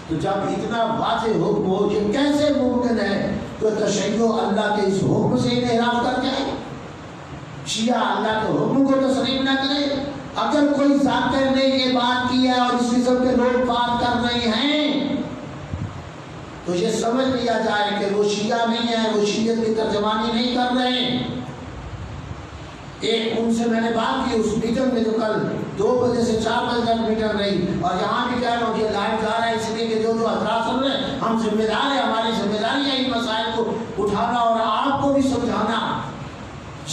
تو جب اتنا واضح حکم ہو، یہ کیسے ممکن ہے کہ تشیع اللہ کے اس حکم سے انحراف کر جائے، شیعہ اللہ کے حکم کو تسلیم نہ کرے؟ اگر کوئی ذاکر نے یہ بات کی ہے اور اس قسم کے لوگ بات کر رہے ہیں تو یہ سمجھ لیا جائے کہ وہ شیعہ نہیں ہے، وہ شیعت کی ترجمانی نہیں کر رہے ہیں۔ ایک ان سے میں نے بات کی اس میٹنگ میں جو کل 2 بجے سے 4 بجے تک میٹنگ رہی، اور یہاں بھی کہہ رہا ہوں یہ لائیو جا رہا ہے اس لیے کہ جو حضرات سن رہے ہیں، ہم ذمہ دار ہیں، ہماری ذمہ داری ہے ان مسائل کو اٹھانا اور آپ کو بھی سمجھانا۔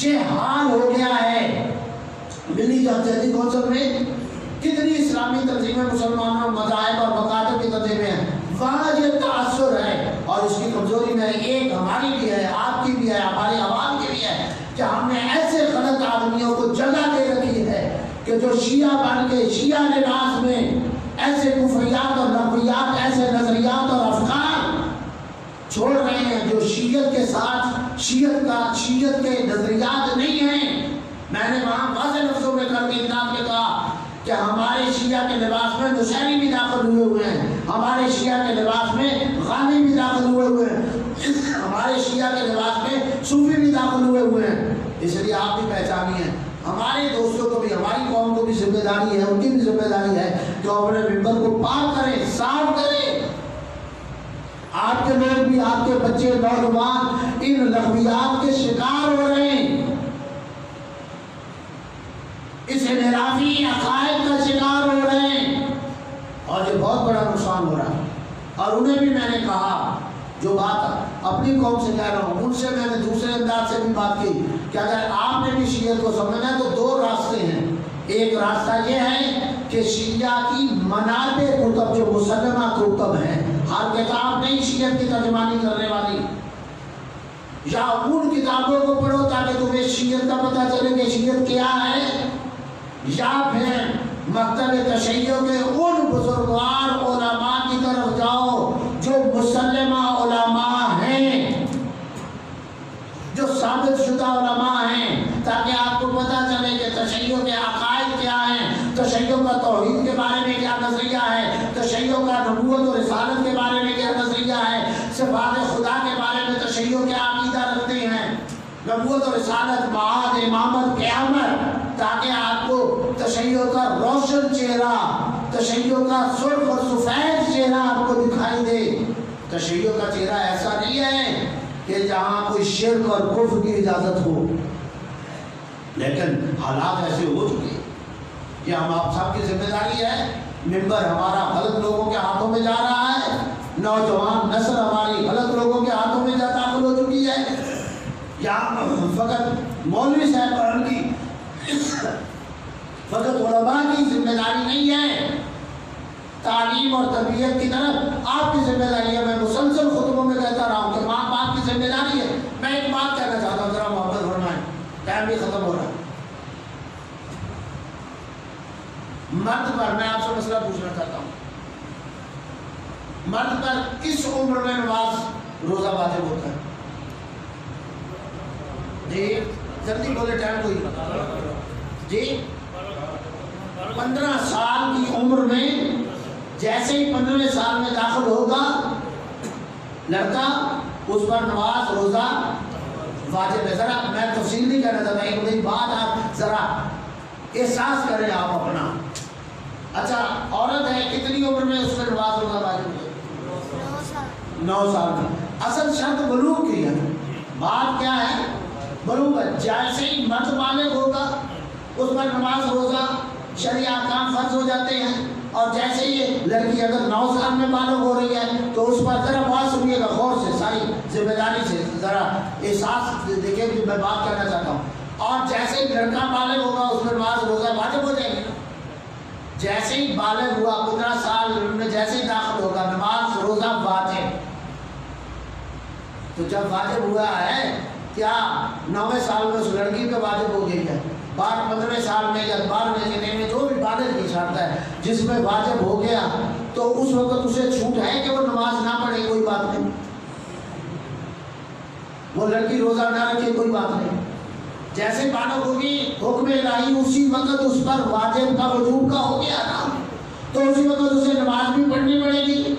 یہ حال ہو گیا ہے ملی جرجیتی کونسل میں، کتنی اسلامی تنظیمیں مسلمانوں مذاہب اور مکاتب کی تنظیمیں ہیں، وہاں یہ تاثر ہے، اور اس کی کمزوری میں ایک ہماری بھی ہے، آپ کی بھی ہے، ہماری عوام کی بھی ہے کہ ہم نے ایسے غلط آدمیوں کو جگہ دے رکھی ہے کہ جو شیعہ بن کے شیعہ لباس میں ایسے کفریات اور نفریات، ایسے نظریات شیعت کے ساتھ شیعت کے نظریات نہیں ہیں. میں نے وہاں واضح لفظوں میں کر کے کتاب میں کہا کہ ہمارے شیعہ کے لباس میں نشیری بھی داخل ہوئے ہیں, ہمارے شیعہ کے لباس میں غانی بھی داخل ہوئے ہیں, ہمارے شیعہ کے لباس میں صوفی بھی داخل ہوئے ہیں. اس لیے آپ بھی پہچانی ہیں. ہمارے دوستوں کو بھی, ہماری قوم کو بھی ذمہ داری ہے, ان کی بھی ذمہ داری ہے کہ اپنے ممبر کو پاک کریں, صاف کریں. آپ کے لوگ بھی, آپ کے بچے نوجوان ان لغویات کے شکار ہو رہے ہیں, اس انحرافی عقائد کا شکار ہو رہے ہیں, اور یہ بہت بڑا نقصان ہو رہا ہے. اور انہیں بھی میں نے کہا, جو بات اپنی قوم سے کہہ رہا ہوں, ان سے میں نے دوسرے انداز سے بھی بات کی کہ اگر آپ نے بھی شیعت کو سمجھنا ہے تو دو راستے ہیں. ایک راستہ یہ ہے کہ شیعہ کی منابع کتب جو مسلمہ کتب ہیں, ہر کتاب نہیں شیعت کی ترجمانی کرنے والی, یا ان کتابوں کو پڑھو تاکہ تمہیں شیعت کا پتہ چلے کہ شیعت کیا ہے, یا پھر مکتب تشیع کے ان بزرگوار علماء کی طرف جاؤ جو مسلمہ علماء ہیں, جو ثابت شدہ علماء ہیں, تاکہ آپ کو پتہ چلے کہ تشیع کے عقائد کیا ہیں, تشیع کا توحید کے بارے میں کیا نظریہ ہے, تشیع کا نبوت اور رسالت کے بارے میں کیا نظریہ ہے, صفات خدا کے بارے میں تشیع کیا عقیدہ رکھتے ہیں, نبوت اور رسالت, معاد, امامت, قیامت, تاکہ آپ کو تشیع کا روشن چہرہ, تشیع کا سرخ اور سفید چہرہ آپ کو دکھائی دے. تشیع کا چہرہ ایسا نہیں ہے کہ جہاں کوئی شرک اور کفر کی اجازت ہو, لیکن حالات ایسے ہو چکے. یہ ہم آپ سب کی ذمہ داری ہے. ممبر ہمارا غلط لوگوں کے ہاتھوں میں جا رہا ہے, نوجوان نسل ہماری غلط لوگوں کے ہاتھوں میں داخل ہو چکی ہے. یا فقط مولوی صاحب کی, فقط علماء کی ذمہ داری نہیں ہے, تعلیم اور تربیت کی طرف آپ کی ذمہ داری ہے. میں مسلسل خطبوں میں کہتا رہا ہوں کہ ماں باپ کی ذمہ داری ہے. میں ایک بات کہنا چاہتا ہوں, ذرا محبت فرمائیں, ٹائم بھی ختم ہو رہا ہے. مرد پر میں آپ سے مسئلہ پوچھنا چاہتا ہوں, مرد پر کس عمر میں نماز روزہ واجب ہوتا ہے؟ جی جلدی بولے, ٹائم کوئی جی 15 سال کی عمر میں, جیسے ہی 15 سال میں داخل ہوگا لڑکا, اس پر نماز روزہ واجب ہے. ذرا میں تفصیل نہیں کہنا چاہتا, ایک بڑی بات آپ ذرا احساس کریں آپ اپنا. اچھا, عورت ہے, کتنی عمر میں اس پر نماز روزہ واجب ہے؟ 9 سال میں. اصل شرط بلوغ کی ہے. بات کیا ہے؟ بلوغ. جیسے ہی مرد بالغ ہوگا اس پر نماز روزہ شرعی احکام فرض ہو جاتے ہیں, اور جیسے ہی لڑکی اگر 9 سال میں بالغ ہو رہی ہے تو اس پر ذرا بات سنیے گا غور سے, ساری ذمہ داری سے ذرا احساس دیکھیں کہ میں بات کرنا چاہتا ہوں. اور جیسے ہی لڑکا بالغ ہوگا اس پر نماز روزہ واجب ہو جائے گی. جیسے ہی بالغ ہوا 15 سال میں جیسے ہی داخل ہوگا نماز روزہ واجب. تو جب واجب ہوا ہے, کیا 9ویں سال میں اس لڑکی پہ واجب ہو گئی ہے؟ 15ویں سال میں یا 12ویں میں جو بھی بالغ کی شرط ہے جس میں واجب ہو گیا تو اس وقت اسے چھوٹ ہے کہ وہ نماز نہ پڑھے, کوئی بات نہیں. وہ لڑکی روزہ نہ رکھے, کوئی بات نہیں. جیسے بالغ ہوگی حکم الہی اسی وقت اس پر واجب کا وجوب کا ہو گیا نا, تو اسی وقت اسے نماز بھی پڑھنی پڑے گی.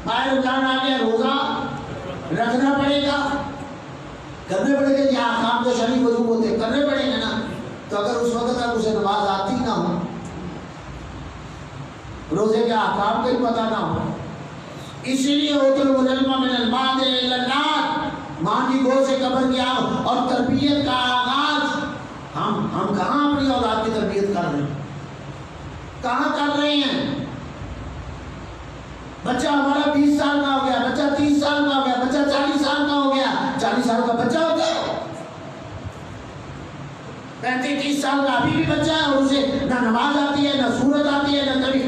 ماہ رمضان آ گیا, روزہ رکھنا پڑے گا, کرنے پڑے گا. یہ احکام جو شرعی وجوب ہوتے کرنے پڑیں گے نا. تو اگر اس وقت تک اسے نماز آتی نہ ہو, روزے کے احکام کا ہی پتہ نہ ہو, اسی لیے اوتل العلم من المہد الی اللات, ماں کی گود سے قبر کیا, اور تربیت کا آغاز ہم کہاں اپنی اولاد کی تربیت کر رہے ہیں, کہاں کر رہے ہیں؟ بچہ ہمارا 20 سال کا ہو گیا, بچہ 30 سال کا ہو گیا, بچہ 40 سال کا ہو گیا. 40 سال کا بچہ ہوتا ہے, 35-30 سال کا ابھی بھی بچہ ہے, اور اسے نہ نماز آتی ہے, نہ سورت آتی ہے, نہ کبھی.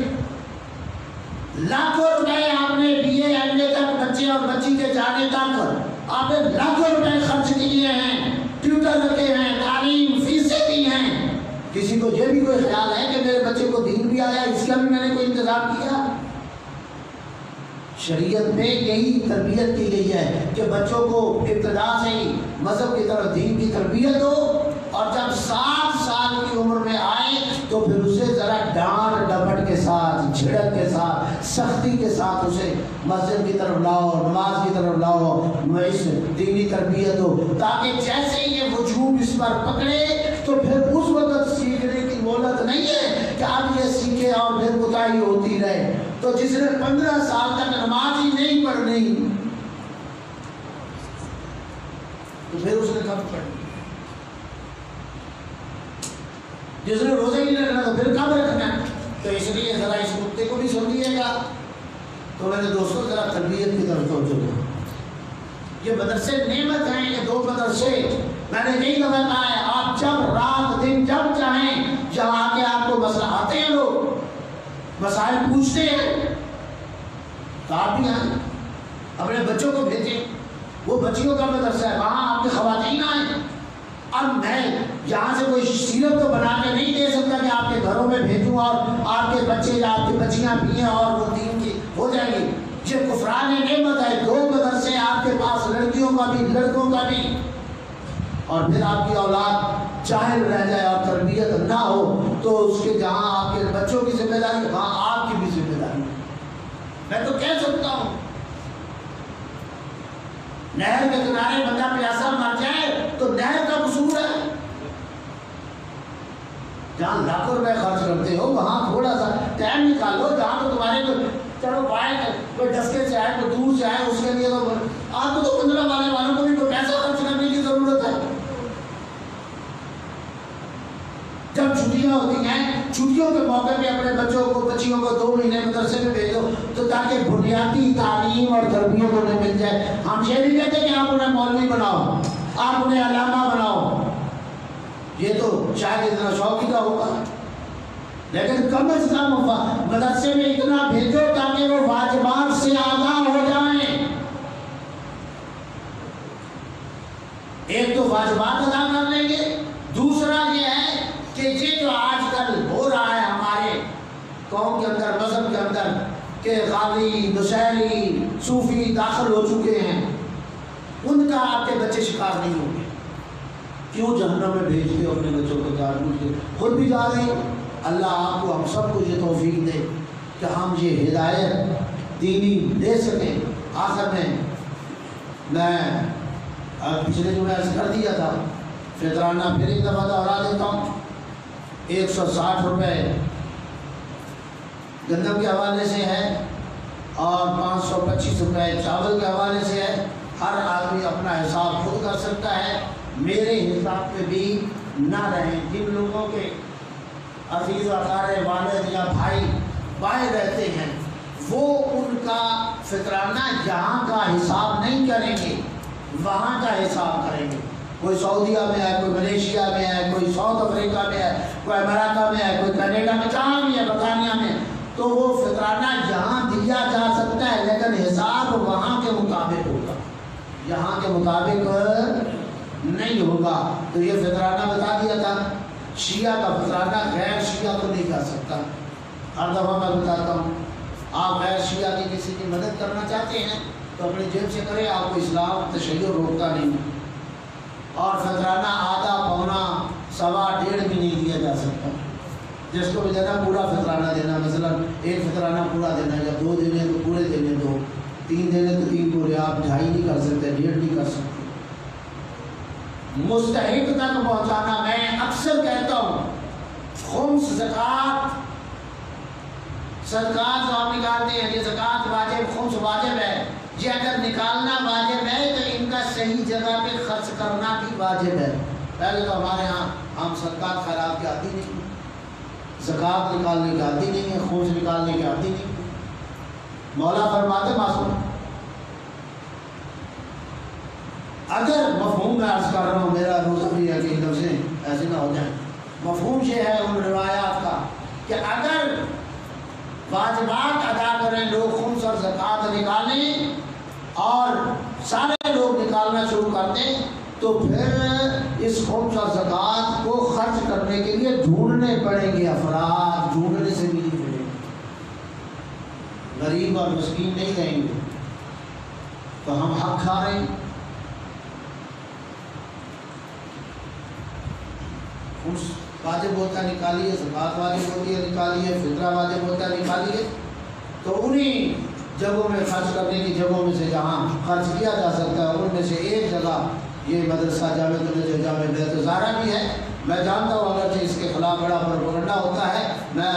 لاکھوں روپے آپ نے BA MA تک بچے اور بچی کے جانے تک آپ نے لاکھوں روپے خرچ کیے ہیں, ٹیوٹر رکھے ہیں, تعلیم فیسیں دی ہیں. کسی کو یہ بھی کوئی خیال ہے کہ میرے بچے کو دین بھی آیا, اس کا بھی میں نے کوئی انتظام کیا؟ شریعت میں یہی تربیت کی گئی ہے کہ بچوں کو ابتدا سے ہی مذہب کی طرف دین کی تربیت ہو، اور جب 7 سال کی عمر میں آئے تو پھر اسے ذرا ڈانٹ ڈپٹ کے ساتھ، جھڑک کے ساتھ، سختی کے ساتھ اسے مسجد کی طرف لاؤ، نماز کی طرف لاؤ، اس دینی تربیت ہو، تاکہ جیسے ہی یہ وجوب اس پر پکڑے تو پھر اس وقت سیکھنے کی مہلت نہیں ہے کہ اب یہ سیکھے اور پھر کوتاہی ہوتی رہے۔ تو جس نے 15 سال تک نماز ہی نہیں پڑھنی تو پھر اس نے کب پڑھنی؟ جس نے روزے ہی نہیں رکھنا تو پھر کب رکھنا؟ تو اس لیے ذرا اس نقطے کو بھی سمجھیے گا۔ تو میں نے دوستوں ذرا تربیت کی طرف توجہ دو۔ یہ مدرسے نعمت ہیں، یہ 2 مدرسے میں نے کئی دفعہ کہا ہے، آپ جب رات دن جب چاہیں جہاں کے آپ کو مسئلہ آتے ہیں، لوگ مسائل پوچھتے ہیں تو آپ بھی آئیں، اپنے بچوں کو بھیجیں۔ وہ بچیوں کا مدرسہ ہے، وہاں آپ کے خواتین آئیں۔ اب میں یہاں سے کوئی سیرت تو بنا کے نہیں دے سکتا کہ آپ کے گھروں میں بھیجوں اور آپ کے بچے یا آپ کی بچیاں بھی ہیں اور وہ دین کی ہو جائیں گی۔ یہ کفران نعمت ہے، 2 مدرسے آپ کے پاس، لڑکیوں کا بھی لڑکوں کا بھی، اور پھر آپ کی اولاد جاہل رہ جائے اور تربیت نہ ہو تو اس کے جہاں آپ کے بچوں کی ذمہ داری وہاں آپ کی بھی ذمہ داری۔ میں تو کہہ سکتا ہوں نہر کے کنارے بندہ پیاسا مر جائے تو نہر کا قصور ہے، جہاں لاکھوں روپے خرچ کرتے ہو وہاں تھوڑا سا ٹائم نکالو، جہاں تو تمہارے چلو کوئی ڈسکے سے آئے، کوئی دور سے آئے، اس کے لیے تو آپ کو تو 15 والوں کو بھی کوئی پیسہ خرچ کرنے کی ضرورت ہے۔ جب چھٹیاں ہوتی ہیں، چھٹیوں کے موقع پہ اپنے بچوں کو بچیوں کو 2 مہینے مدرسے میں بھیجو تو تاکہ بنیادی تعلیم اور تربیت انہیں مل جائے۔ ہم یہ نہیں کہتے کہ آپ انہیں مولوی بناؤ، آپ انہیں علامہ بناؤ، یہ تو شاید اتنا شوقی کا ہوگا، لیکن کم از کم مدرسے میں اتنا بھیجو تاکہ وہ واجبات سے آگاہ ہو جائیں۔ ایک تو واجبات ادا کر لیں گے، دوسرا یہ ہے کہ یہ جو آج کل ہو رہا ہے ہمارے قوم کے اندر، مذہب کے اندر، کہ غالی، نشیری، صوفی داخل ہو چکے ہیں، ان کا آپ کے بچے شکار نہیں ہوں گے۔ کیوں جہنم میں بھیج کے اپنے بچوں کو جان بوجھ کے خود بھی جا رہے ہیں؟ اللہ آپ کو ہم سب کو یہ توفیق دے کہ ہم یہ ہدایت دینی دے سکیں۔ آخر میں پچھلے جو میں عرض کر دیا تھا، فطرانہ پھر ایک دفعہ دوہرا دیتا ہوں۔ 160 روپے گندم کے حوالے سے ہے اور 525 روپے چاول کے حوالے سے ہے۔ ہر آدمی اپنا حساب خود کر سکتا ہے، میرے حساب پہ بھی نہ رہیں۔ جن لوگوں کے عزیز وقار والد یا بھائی باہر رہتے ہیں وہ ان کا فطرانہ یہاں کا حساب نہیں کریں گے، وہاں کا حساب کریں گے۔ کوئی سعودیہ میں ہے، کوئی ملیشیا میں ہے، کوئی ساؤتھ افریقہ میں ہے، کوئی امریکہ میں ہے، کوئی کینیڈا میں، جہاں بھی ہے، برطانیہ میں، تو وہ فطرانہ یہاں دیا جا سکتا ہے لیکن حساب وہاں کے مطابق ہوگا، یہاں کے مطابق نہیں ہوگا۔ تو یہ فطرانہ بتا دیا تھا۔ شیعہ کا فطرانہ غیر شیعہ کو نہیں کر سکتا۔ ہر دفعہ میں بتاتا ہوں، آپ غیر شیعہ کی کسی کی مدد کرنا چاہتے ہیں تو اپنی جیب سے کریں، آپ کو اسلام تشیع روکتا نہیں۔ اور فطرانہ آدھا، پونا، سوا، 1.5 بھی نہیں دیا جا سکتا۔ جس کو بھی دینا پورا فطرانہ دینا، مثلا ایک فطرانہ پورا دینا، یا 2 دینے تو پورے دینے دو، 3 دینے تو 3 پورے، آپ 2.5 نہیں کر سکتے، 1.5 نہیں کر سکتے۔ مستحق تک پہنچانا، میں اکثر کہتا ہوں خمس زکوٰۃ، صدقات جو ہم نکالتے ہیں، یہ زکوٰۃ واجب، خمس واجب ہے، یہ اگر نکالنا واجب ہے تو ان کا صحیح جگہ پہ خرچ کرنا بھی واجب ہے۔ پہلے تو ہمارے ہاں ہم صدقات خیرات کے عادی نہیں، زکوٰۃ نکالنے کے عادی نہیں ہے، خمس نکالنے کے عادی نہیں۔ مولا فرماتے معصوم، اگر مفہوم میں عرض کر رہا ہوں، میرا روزہ بھی ہے کہ لفظیں ایسے نہ ہو جائیں، مفہوم یہ ہے ان روایات کا کہ اگر واجبات ادا کریں لوگ، خمس اور زکوٰۃ نکالیں اور سارے لوگ نکالنا شروع کر دیں تو پھر اس خمس اور زکوٰۃ کو خرچ کرنے کے لیے ڈھونڈنے پڑیں گے افراد، ڈھونڈنے سے بھی نہیں ملیں گے۔ غریب اور مسکین نہیں رہیں گے تو ہم حق کھا رہے ہیں. خمس واجب ہوتا نکالیے، زکوٰۃ واجب ہوتی ہے نکالیے، فطرہ واجب ہوتا نکالیے. تو انہیں جگہوں میں خرچ کرنے کی جگہوں میں سے جہاں خرچ کیا جا سکتا ہے ان میں سے ایک جگہ یہ مدرسہ جامع بیت الزہرا بھی ہے. میں جانتا ہوں اگرچہ اس کے خلاف بڑا پروپیگنڈا ہوتا ہے، میں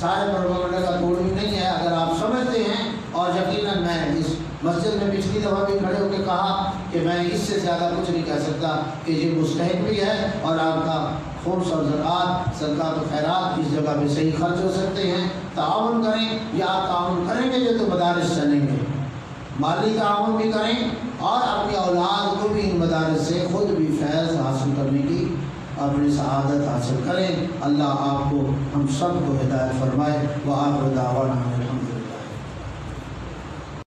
سارے پروپیگنڈے کا توڑ بھی نہیں ہے. اگر آپ سمجھتے ہیں، اور یقیناً میں اس مسجد میں پچھلی دفعہ بھی کھڑے ہو کے کہا کہ میں اس سے زیادہ کچھ نہیں کہہ سکتا کہ یہ مستحق بھی ہے اور آپ کا خمس اور زکوٰۃ صدقات و خیرات اس جگہ پہ صحیح خرچ ہو سکتے ہیں. تعاون کریں، یا آپ تعاون کریں گے جو تو مدارس چلیں گے، مالی تعاون بھی کریں اور اپنی اولاد کو بھی ان مدارس سے خود بھی فیض حاصل کرنے کی اپنی سعادت حاصل کریں. اللہ آپ کو ہم سب کو ہدایت فرمائے. وآخر دعوانا الحمد للہ.